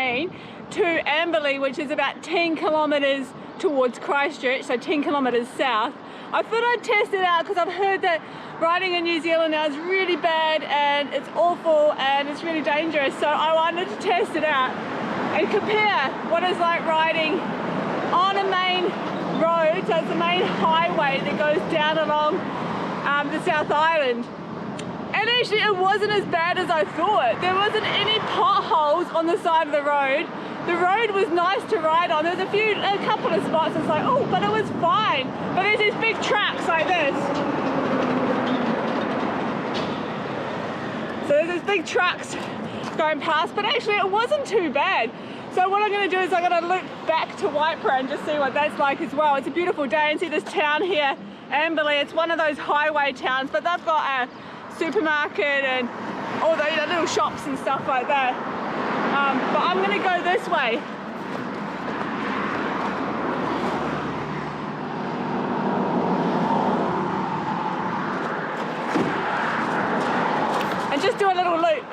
A19 to Amberley, which is about 10 kilometres towards Christchurch, so 10 kilometres south. I thought I'd test it out because I've heard that riding in New Zealand now is really bad and it's awful and it's really dangerous, so I wanted to test it out and compare what it's like riding on a main road, so it's the main highway that goes down along the South Island. And actually it wasn't as bad as I thought. There wasn't any potholes on the side of the road. The road was nice to ride on. There's a couple of spots it's like, oh, but it was fine. But there's these big tracks like this. So there's these big trucks going past, but actually it wasn't too bad. So what I'm going to do is I'm going to loop back to Waipara and just see what that's like as well. It's a beautiful day, and see this town here, Amberley. It's one of those highway towns, but they've got a supermarket and all those little shops and stuff like that. But I'm going to go this way. And just do a little loop.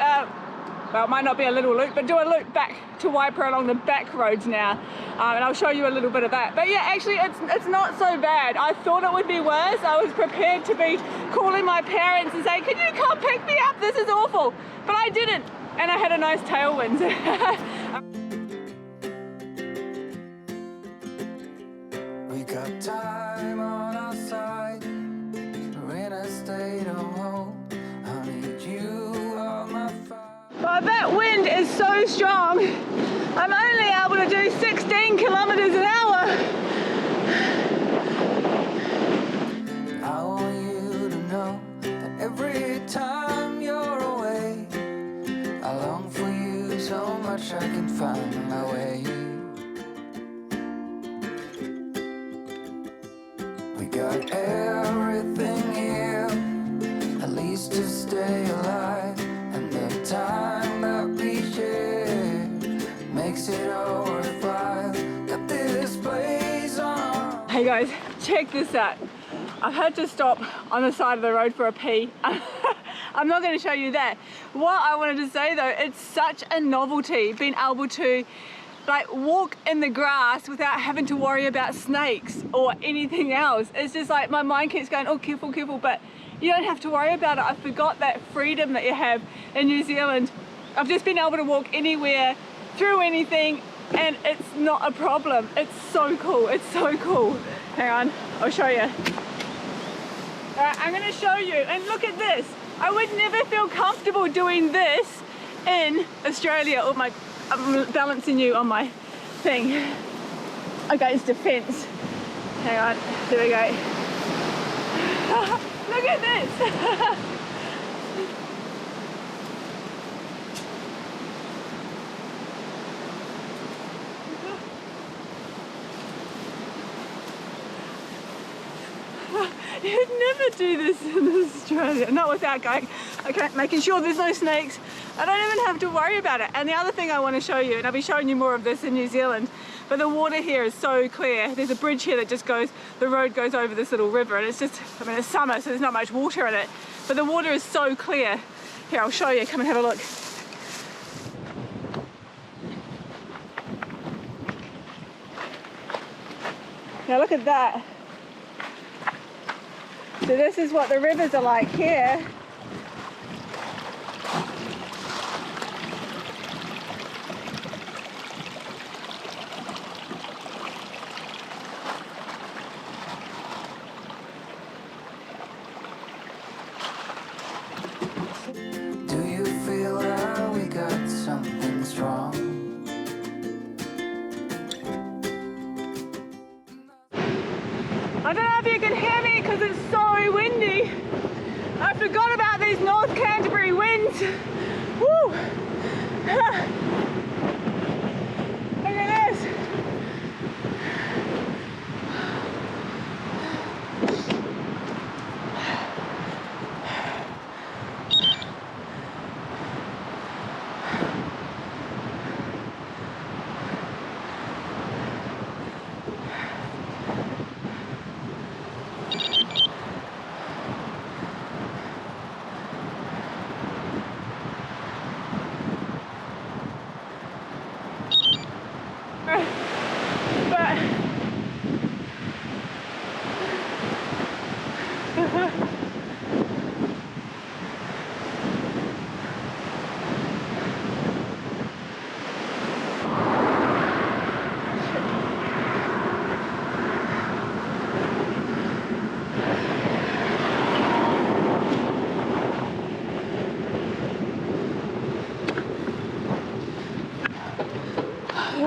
Well, it might not be a little loop, but do a loop back to Waipara along the back roads now. And I'll show you a little bit of that. But yeah, actually it's not so bad. I thought it would be worse. I was prepared to be calling my parents and saying, can you come pick me up? This is awful. But I didn't. And I had a nice tailwind. We got time on our side. We're in a state of hope. I need you on my fire. But that wind is so strong, I'm only able to do 16 kilometers an hour. I want you to know that every time you're away, I long for you so much I can find my way. We got everything here, at least to stay alive, and the time that we share makes it all worthwhile. Got this place on. Hey guys, check this out. I've had to stop on the side of the road for a pee. I'm not going to show you that. What I wanted to say though, it's such a novelty being able to like walk in the grass without having to worry about snakes or anything else. It's just like my mind keeps going, oh careful, careful, but you don't have to worry about it. I forgot that freedom that you have in New Zealand. I've just been able to walk anywhere, through anything, and it's not a problem. It's so cool, it's so cool. Hang on, I'll show you. Alright, I'm going to show you, and look at this. I would never feel comfortable doing this in Australia. Oh my, I'm balancing you on my thing against a fence. Hang on, there we go. Look at this. You'd never do this in Australia, not without going, okay, making sure there's no snakes. I don't even have to worry about it. And the other thing I want to show you, and I'll be showing you more of this in New Zealand, but the water here is so clear. There's a bridge here that just goes, the road goes over this little river, and it's just, I mean, it's summer, so there's not much water in it, but the water is so clear. Here, I'll show you, come and have a look. Now look at that. So this is what the rivers are like here. Do you feel that we got something strong? I don't know if you can hear me because it's so windy. I forgot about these North Canterbury winds. Woo! Look at this.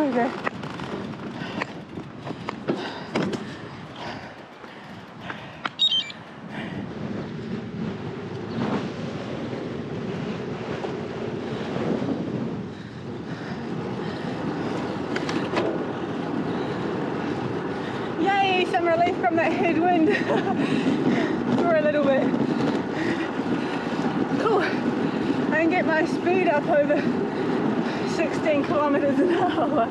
Okay. Yay, some relief from that headwind for a little bit. Cool. I can get my speed up over 16 kilometers an hour.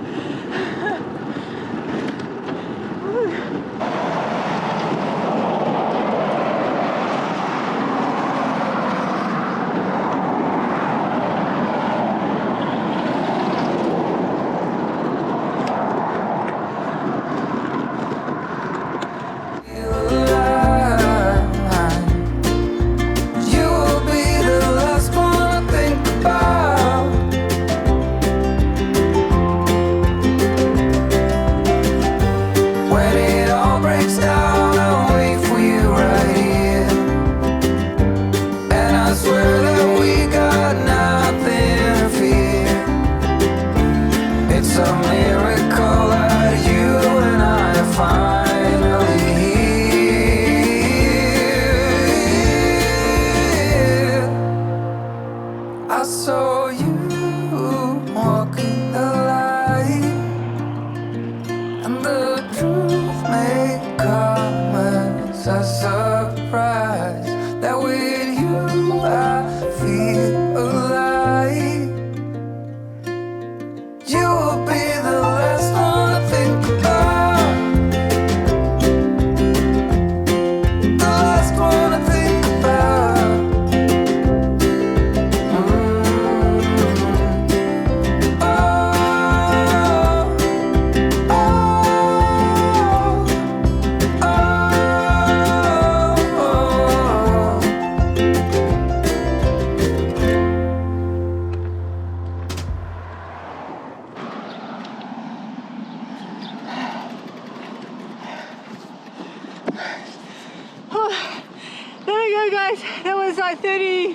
Guys, that was like 33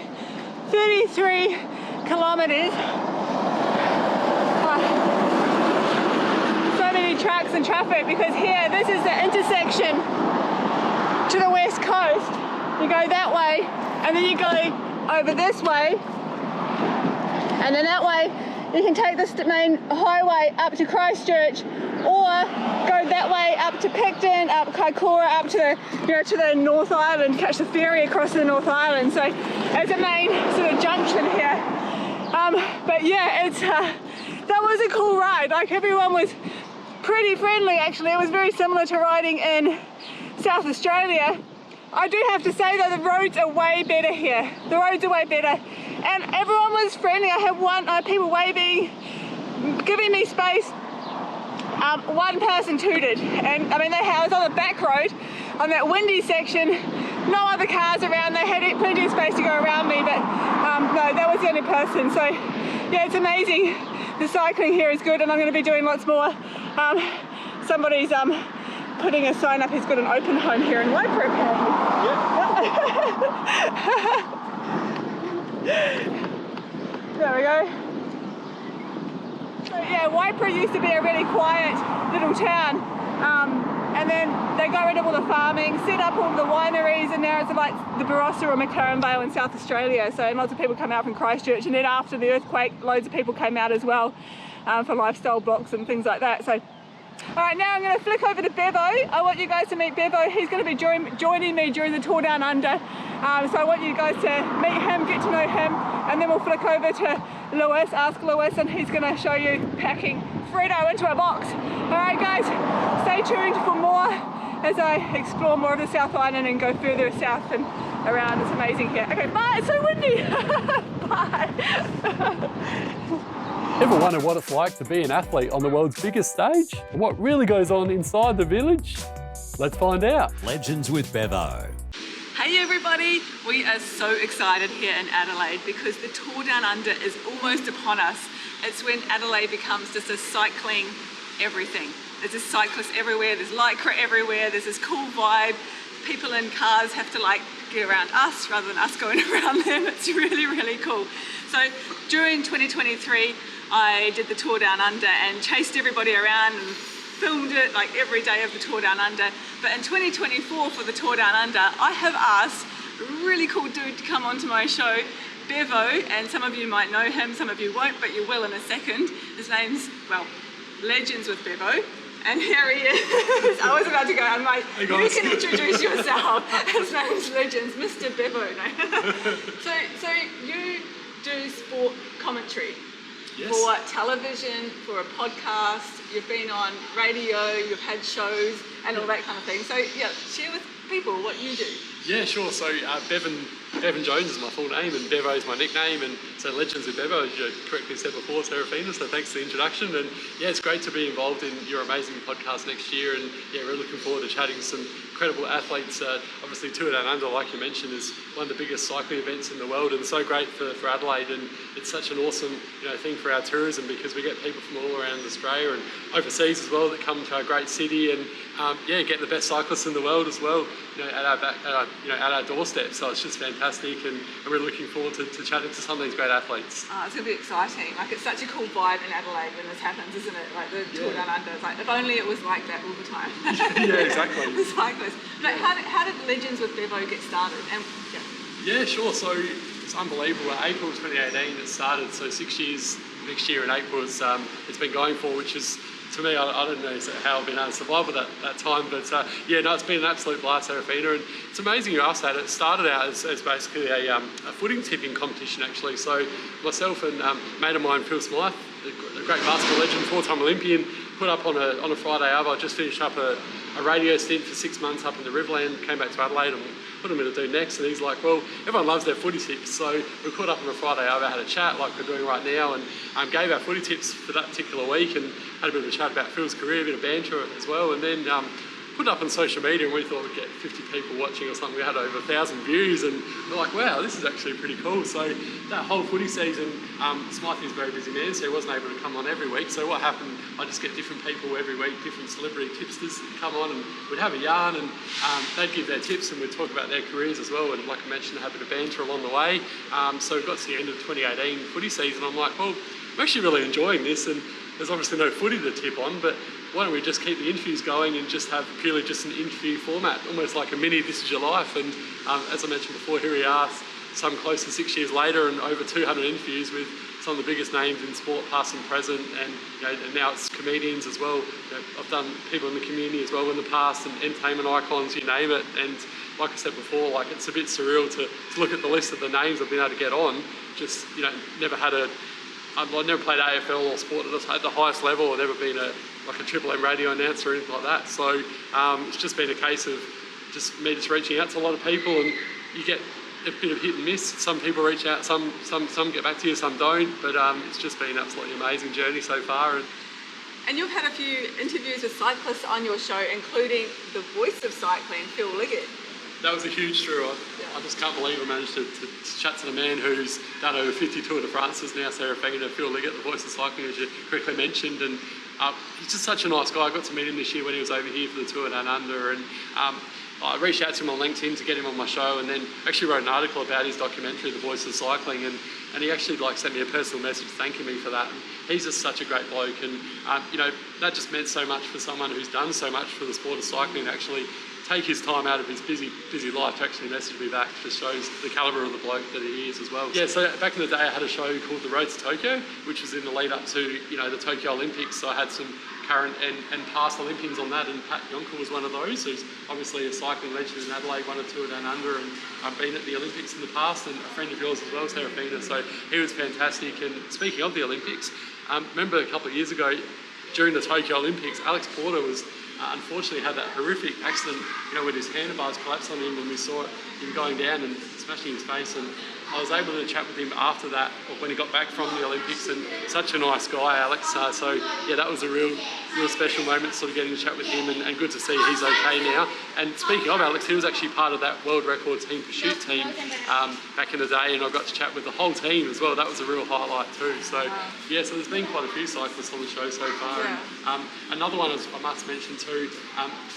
kilometers. So many trucks and traffic because here, this is the intersection to the west coast. You go that way and then you go over this way and then that way you can take this main highway up to Christchurch or go that way up to Picton, up Kaikoura, up to the, to the North Island, catch the ferry across the North Island. So it's a main sort of junction here. But yeah, it's that was a cool ride. Like everyone was pretty friendly actually. It was very similar to riding in South Australia. I do have to say though, the roads are way better here. The roads are way better. And everyone was friendly. I had people waving, giving me space. One person tooted, and I mean I was on the back road on that windy section, no other cars around. They had plenty of space to go around me, but no, that was the only person. So yeah, it's amazing. The cycling here is good, and I'm going to be doing lots more. Somebody's putting a sign up. He's got an open home here in Waipara apparently. Yep. There we go. So yeah, Waipara used to be a really quiet little town, and then they got rid of all the farming, set up all the wineries, and now it's like the Barossa or McLaren Vale in South Australia. So and lots of people come out from Christchurch, and then after the earthquake, loads of people came out as well for lifestyle blocks and things like that. So, all right, now I'm going to flick over to Bevo. I want you guys to meet Bevo. He's going to be joining me during the tour down under. So I want you guys to meet him, get to know him, and then we'll flick over to Lewis, ask Lewis, and he's going to show you packing Fredo into a box. All right, guys, stay tuned for more as I explore more of the South Island and go further south and around. It's amazing here. Okay, bye. It's so windy. Bye. Ever wonder what it's like to be an athlete on the world's biggest stage? And what really goes on inside the village? Let's find out. Legends with Bevo. Hey everybody, we are so excited here in Adelaide because the Tour Down Under is almost upon us. It's when Adelaide becomes just a cycling everything. There's just cyclists everywhere, there's lycra everywhere, there's this cool vibe. People in cars have to like get around us rather than us going around them. It's really, really cool. So during 2023, I did the Tour Down Under and chased everybody around and filmed it like every day of the Tour Down Under. But in 2024 for the Tour Down Under, I have asked a really cool dude to come onto my show, Bevo, and some of you might know him, some of you won't, but you will in a second. His name's, well, Legends with Bevo. And here he is. I was about to go, I'm like, you can introduce yourself. His name's Legends, Mr. Bevo. No. So you do sport commentary for television, for a podcast, you've been on radio, you've had shows and all that kind of thing. So yeah, share with people what you do. Yeah, sure. So Bevan Jones is my full name and Bevo is my nickname, and so Legends with Bevo, as you correctly said before, Serafina, so thanks for the introduction. And yeah, it's great to be involved in your amazing podcast next year, and yeah, we're looking forward to chatting to some incredible athletes. Obviously Tour Down Under, like you mentioned, is one of the biggest cycling events in the world, and so great for Adelaide, and it's such an awesome thing for our tourism, because we get people from all around Australia and overseas as well that come to our great city, and get the best cyclists in the world as well at our doorstep. So it's just fantastic, and we're looking forward to chatting to some of these great athletes. It's going to be exciting. Like, it's such a cool vibe in Adelaide when this happens, isn't it? Like the Tour Down Under. It's like, if only it was like that all the time. Yeah, exactly. The cyclists. But how did Legends with Bevo get started? And yeah, sure. So it's unbelievable. April 2018 it started. So 6 years next year in April it's been going for, which is, to me, I don't know how I've been able to survive with that time, but it's been an absolute blast, Serafina, and it's amazing you asked that. It started out as basically a footing tipping competition, actually. So myself and a mate of mine, Phil Smythe, a great basketball legend, 4-time Olympian, put up on a Friday arvo. I just finished up a radio stint for 6 months up in the Riverland, came back to Adelaide and what am I going to do next? And he's like, well, everyone loves their footy tips. So we caught up on a Friday arvo, had a chat like we're doing right now, and gave our footy tips for that particular week, and had a bit of a chat about Phil's career, a bit of banter as well, and then put it up on social media, and we thought we'd get 50 people watching or something. We had over 1,000 views, and we're like, wow, this is actually pretty cool. So that whole footy season, Smythe is a very busy man, so he wasn't able to come on every week. So what happened, I just get different people every week, different celebrity tipsters come on, and we'd have a yarn, and they'd give their tips, and we'd talk about their careers as well. And like I mentioned, have a bit of banter along the way. So we got to the end of 2018 footy season. I'm like, well, I'm actually really enjoying this, and there's obviously no footy to tip on, but why don't we just keep the interviews going and just have purely just an interview format, almost like a mini This Is Your Life. And as I mentioned before, here we are, some close to 6 years later, and over 200 interviews with some of the biggest names in sport, past and present, and and now it's comedians as well. I've done people in the community as well in the past, and entertainment icons, you name it. And like I said before, like, it's a bit surreal to look at the list of the names I've been able to get on. Just I've never played AFL or sport at the highest level, or never been a Triple M radio announcer or anything like that. So it's just been a case of just reaching out to a lot of people, and you get a bit of hit and miss. Some people reach out, some get back to you, some don't. But it's just been an absolutely amazing journey so far. And you've had a few interviews with cyclists on your show, including the voice of cycling, Phil Liggett. That was a huge thrill. I just can't believe I managed to chat to the man who's done over 50 Tour de France's now, Serafina, Phil Liggett, the voice of cycling, as you correctly mentioned. And he's just such a nice guy. I got to meet him this year when he was over here for the Tour Down Under, and I reached out to him on LinkedIn to get him on my show, and then actually wrote an article about his documentary, The Voice of Cycling, and he actually sent me a personal message thanking me for that. And he's just such a great bloke, and that just meant so much for someone who's done so much for the sport of cycling to actually take his time out of his busy life to actually message me back. Just shows the calibre of the bloke that he is as well. Yeah, so back in the day I had a show called The Road to Tokyo, which was in the lead up to the Tokyo Olympics. So I had some current and past Olympians on that, and Pat Yonker was one of those, who's obviously a cycling legend in Adelaide, won a Tour Down Under, and been at the Olympics in the past, and a friend of yours as well, Serafina. So he was fantastic. And speaking of the Olympics, remember a couple of years ago during the Tokyo Olympics, Alex Porter was unfortunately had that horrific accident, when his handlebars collapsed on him, and we saw him going down and smashing his face. And I was able to chat with him after that, or when he got back from the Olympics, and such a nice guy, Alex. So yeah, that was a real special moment, sort of getting to chat with him, and good to see he's okay now. And speaking of Alex, he was actually part of that world record team pursuit team back in the day, and I got to chat with the whole team as well. That was a real highlight too. So yeah, so there's been quite a few cyclists on the show so far. Yeah. And another one I must mention too,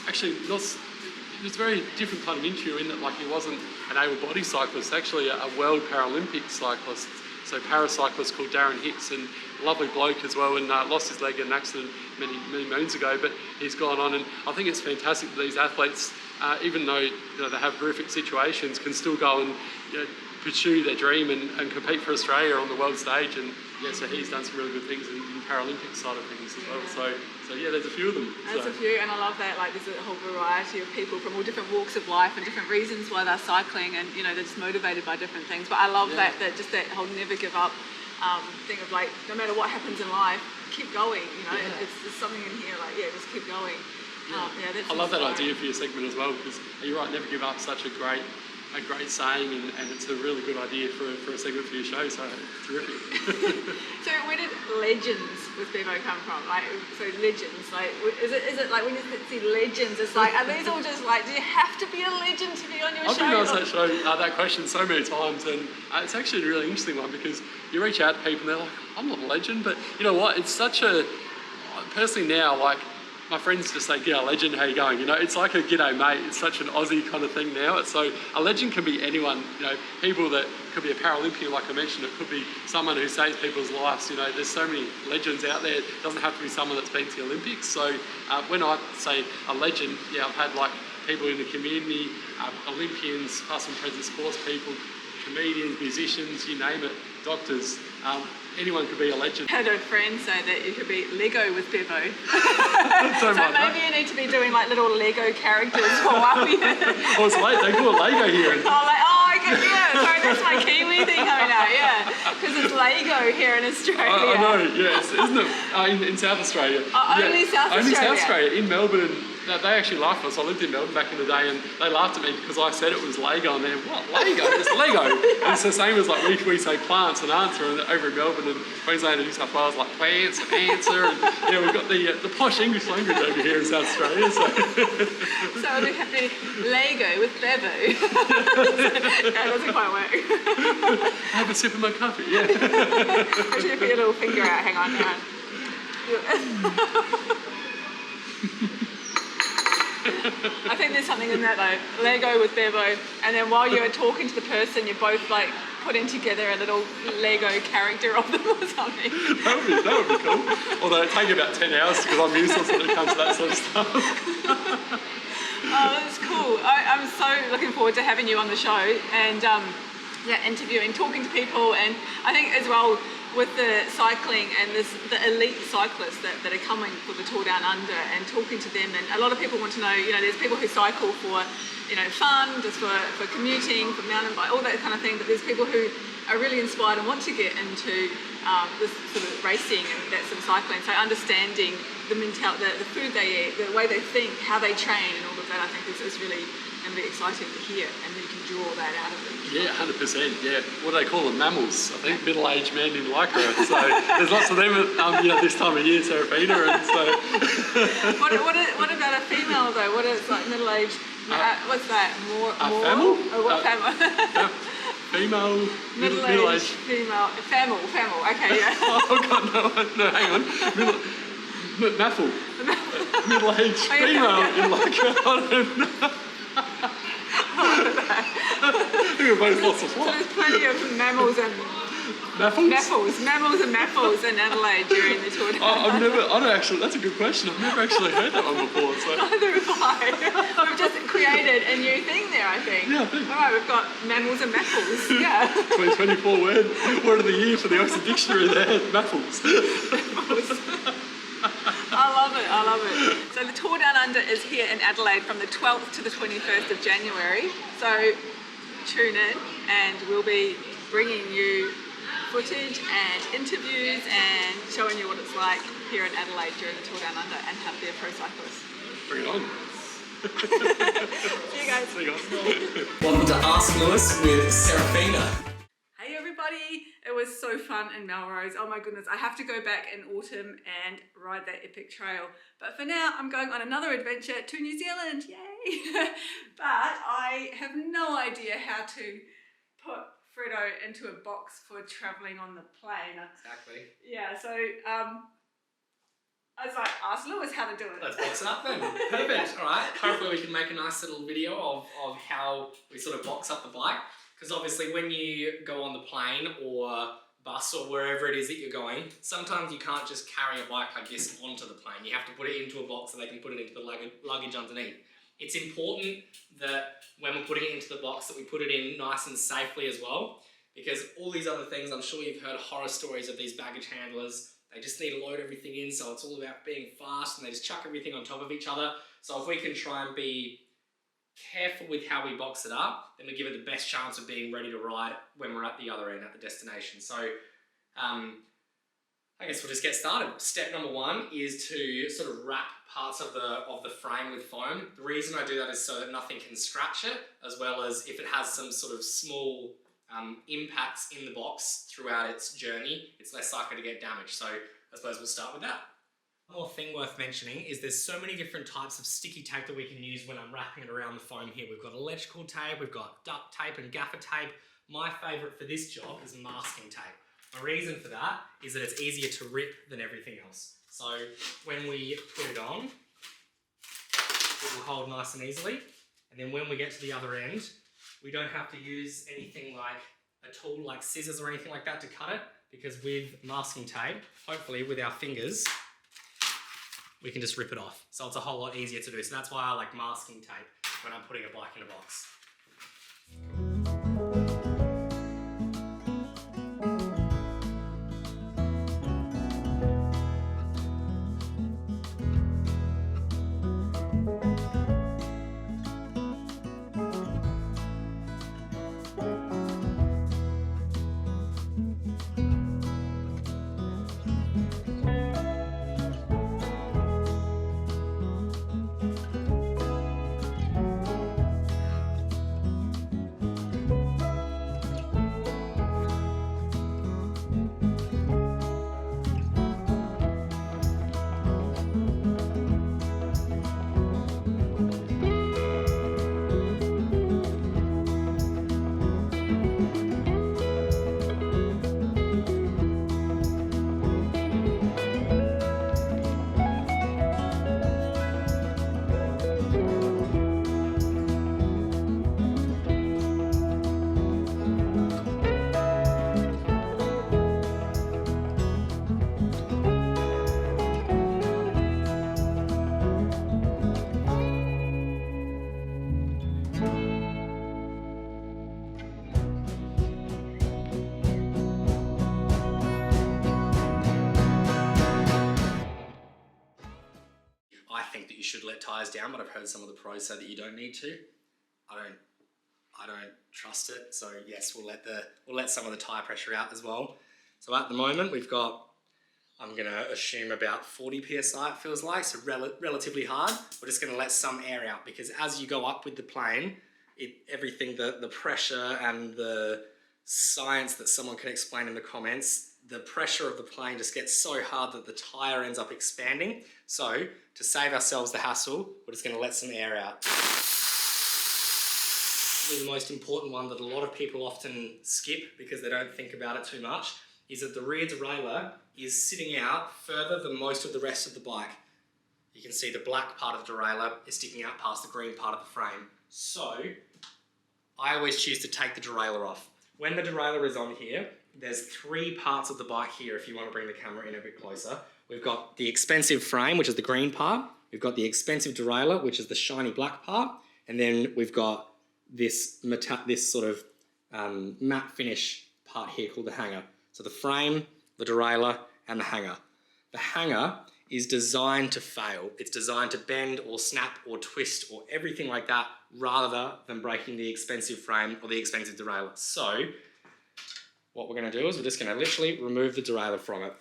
actually it was a very different kind of interview in that, like, he wasn't an able-bodied cyclist, actually a world Paralympic cyclist, so paracyclist called Darren Hicks, and lovely bloke as well, and lost his leg in an accident many moons ago. But he's gone on, and I think it's fantastic that these athletes, even though they have horrific situations, can still go and pursue their dream and compete for Australia on the world stage. And yeah, so he's done some really good things in the Paralympic side of things as well. So yeah, there's a few of them. There's a few, and I love that. Like, there's a whole variety of people from all different walks of life and different reasons why they're cycling, and they're just motivated by different things. But I love that just that whole never give up thing of like, no matter what happens in life, keep going. It's something in here like, just keep going. That's I love that idea for your segment as well, because you're right, never give up, such a great saying, and it's a really good idea for a segment for your show, so terrific. So where did legends with Bevo come from? Like, so legends, like, is it like when you see legends, it's like, are these all just like, do you have to be a legend to be on your show? I've been asked that question so many times, and it's actually a really interesting one, because you reach out to people and they're like, I'm not a legend, but you know what, it's such a, personally now, like, my friends just say, "G'day legend, how you going?" It's like a "G'day mate." It's such an Aussie kind of thing now. So a legend can be anyone. People that could be a Paralympian, like I mentioned. It could be someone who saves people's lives. There's so many legends out there. It doesn't have to be someone that's been to the Olympics. So when I say a legend, I've had like people in the community, Olympians, past and present sports people, comedians, musicians, you name it, doctors. Anyone could be a legend. I had a friend say that you could be Lego with Bevo. So maybe you need to be doing like little Lego characters for a while. Well, it's late. They call it Lego here. Sorry, that's my Kiwi thing coming out, because it's Lego here in Australia. I know, isn't it? In South Australia. Only South Australia. Only South Australia. In Melbourne, they actually laughed at us. I lived in Melbourne back in the day, and they laughed at me because I said it was Lego, and they're, what, Lego? It's Lego. And it's the same as like we say plants and answer, and over in Melbourne and Queensland and New South Wales, like plants and answer, and we've got the posh English language over here in South Australia. So we have to Lego with Bevo. That doesn't quite work. Have a sip of my coffee, Actually, put your little finger out. Hang on. I think there's something in that though. Lego with Bevo, and then while you're talking to the person, you're both like putting together a little Lego character of them or something. That would be cool. Although it'd take about 10 hours because I'm useless when it comes to that sort of stuff. Oh, that's cool. I'm so looking forward to having you on the show and interviewing, talking to people, and I think as well with the cycling and the elite cyclists that are coming for the Tour Down Under, and talking to them, and a lot of people want to know, there's people who cycle for, fun, just for commuting, for mountain bike, all that kind of thing, but there's people who are really inspired and want to get into this sort of racing and that sort of cycling. So understanding the mentality, the food they eat, the way they think, how they train, and all of that, I think is really going to be exciting to hear, and you can draw that out of them. Yeah, 100%. Yeah, what do they call them? Mammals. I think middle-aged men in lycra. So there's lots of them, this time of year, Serafina, and so. What about a female though? What is like middle-aged? What's that? More? Famil? Or what famil? Female, middle-aged female. Famil. Okay, yeah. Oh God, no, hang on. Maffle. Middle-aged female in lycra. I don't know. We've both lots of so there's plenty of mammals and mammals in Adelaide during the Tour. That's a good question. I've never actually heard that one before. So. Neither have I. We've just created a new thing there, I think. Yeah, I think. All right, we've got mammals and maffles. Yeah. 2024 word of the year for the Oxford Dictionary there. Maffles. I love it. So the Tour Down Under is here in Adelaide from the 12th to the 21st of January. So tune in, and we'll be bringing you footage and interviews and showing you what it's like here in Adelaide during the Tour Down Under and how to be a pro cyclist. Bring it on. See you guys. See you guys. Welcome to Ask Lewis with Serafina. Hey everybody, it was so fun in Melrose. Oh my goodness, I have to go back in autumn and ride that epic trail. But for now, I'm going on another adventure to New Zealand, yay! But I have no idea how to put Fredo into a box for travelling on the plane. Exactly. Yeah, so I was like, ask Lewis how to do it. Let's box it up then. Perfect. All right. Hopefully we can make a nice little video of how we sort of box up the bike. Because obviously when you go on the plane or bus or wherever it is that you're going, sometimes you can't just carry a bike like this onto the plane. You have to put it into a box so they can put it into the luggage underneath. It's important that when we're putting it into the box that we put it in nice and safely as well, because all these other things, I'm sure you've heard horror stories of these baggage handlers. They just need to load everything in, so it's all about being fast and they just chuck everything on top of each other. So if we can try and be careful with how we box it up, then we give it the best chance of being ready to ride when we're at the other end, at the destination. So I guess we'll just get started. Step number one is to sort of wrap parts of the frame with foam. The reason I do that is so that nothing can scratch it, as well as if it has some sort of small impacts in the box throughout its journey, it's less likely to get damaged. So I suppose we'll start with that. One more thing worth mentioning is there's so many different types of sticky tape that we can use when I'm wrapping it around the foam here. We've got electrical tape, we've got duct tape and gaffer tape. My favourite for this job is masking tape. The reason for that is that it's easier to rip than everything else. So when we put it on, it will hold nice and easily. And then when we get to the other end, we don't have to use anything like a tool like scissors or anything like that to cut it, because with masking tape, hopefully with our fingers, we can just rip it off. So it's a whole lot easier to do. So that's why I like masking tape when I'm putting a bike in a box. You should let tyres down, but I've heard some of the pros say that you don't need to. I don't trust it, so yes, we'll let some of the tyre pressure out as well. So at the moment we've got, I'm going to assume about 40 psi it feels like, so relatively hard. We're just going to let some air out, because as you go up with the plane, everything, the pressure and the science that someone can explain in the comments, the pressure of the plane just gets so hard that the tyre ends up expanding. So to save ourselves the hassle, we're just going to let some air out. Probably the most important one that a lot of people often skip because they don't think about it too much is that the rear derailleur is sitting out further than most of the rest of the bike. You can see the black part of the derailleur is sticking out past the green part of the frame. So I always choose to take the derailleur off. When the derailleur is on here, there's three parts of the bike here if you want to bring the camera in a bit closer. We've got the expensive frame, which is the green part. We've got the expensive derailleur, which is the shiny black part. And then we've got this sort of matte finish part here called the hanger. So the frame, the derailleur, and the hanger. The hanger is designed to fail. It's designed to bend or snap or twist or everything like that rather than breaking the expensive frame or the expensive derailleur. So what we're going to do is we're just going to literally remove the derailleur from it.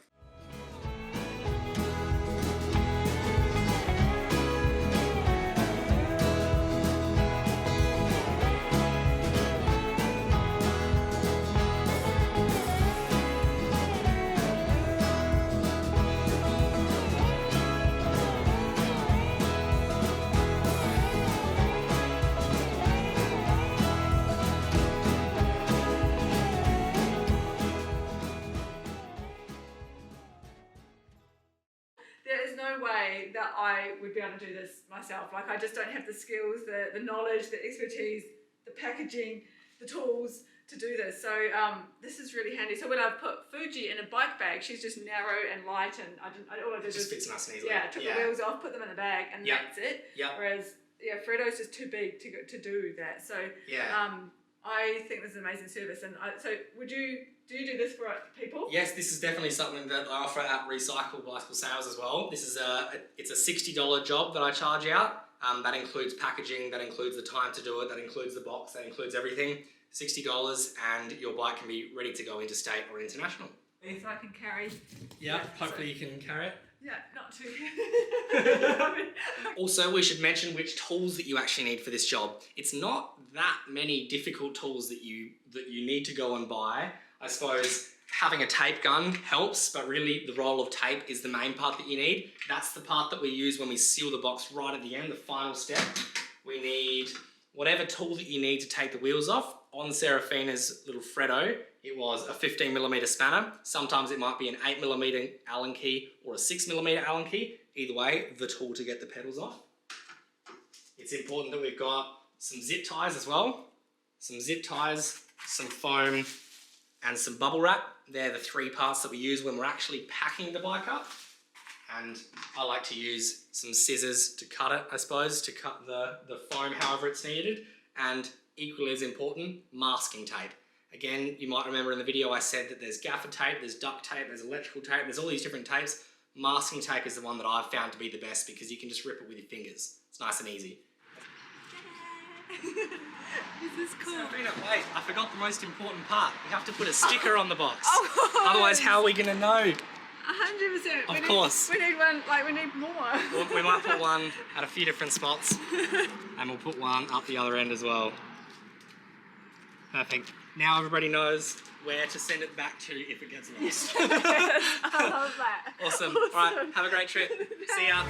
Way that I would be able to do this myself. Like, I just don't have the skills, the knowledge, the expertise, the packaging, the tools to do this. So this is really handy. So when I put Fuji in a bike bag, she's just narrow and light, and all I did It just was fits nice and easily. took the wheels off, put them in the bag, and that's it. Yeah. Whereas Fredo's just too big to do that. So I think this is an amazing service. And so do you do this for people? Yes, this is definitely something that I offer at Recycle Bicycle Sales as well. This is it's a $60 job that I charge out. That includes packaging, that includes the time to do it, that includes the box, that includes everything. $60 and your bike can be ready to go interstate or international. So I can carry. Yeah, hopefully you can carry it. Yeah, not too. Also, we should mention which tools that you actually need for this job. It's not that many difficult tools that you need to go and buy. I suppose having a tape gun helps, but really the roll of tape is the main part that you need. That's the part that we use when we seal the box right at the end, the final step. We need whatever tool that you need to take the wheels off. On Serafina's little Freddo, it was a 15mm spanner. Sometimes it might be an 8mm Allen key or a 6mm Allen key. Either way, the tool to get the pedals off. It's important that we've got some zip ties as well. Some zip ties, some foam, and some bubble wrap. They're the three parts that we use when we're actually packing the bike up. And I like to use some scissors to cut it, I suppose, to cut the foam however it's needed. And equally as important, masking tape. Again, you might remember in the video I said that there's gaffer tape, there's duct tape, there's electrical tape, there's all these different tapes. Masking tape is the one that I've found to be the best because you can just rip it with your fingers. It's nice and easy. This is cool. Serafina, wait, I forgot the most important part. We have to put a sticker on the box. Oh. Otherwise, how are we going to know? 100%. Of course. We need one, we need more. We might put one at a few different spots and we'll put one up the other end as well. Perfect. Now everybody knows where to send it back to if it gets lost. Yes, I love that. Awesome. All right, have a great trip. See ya.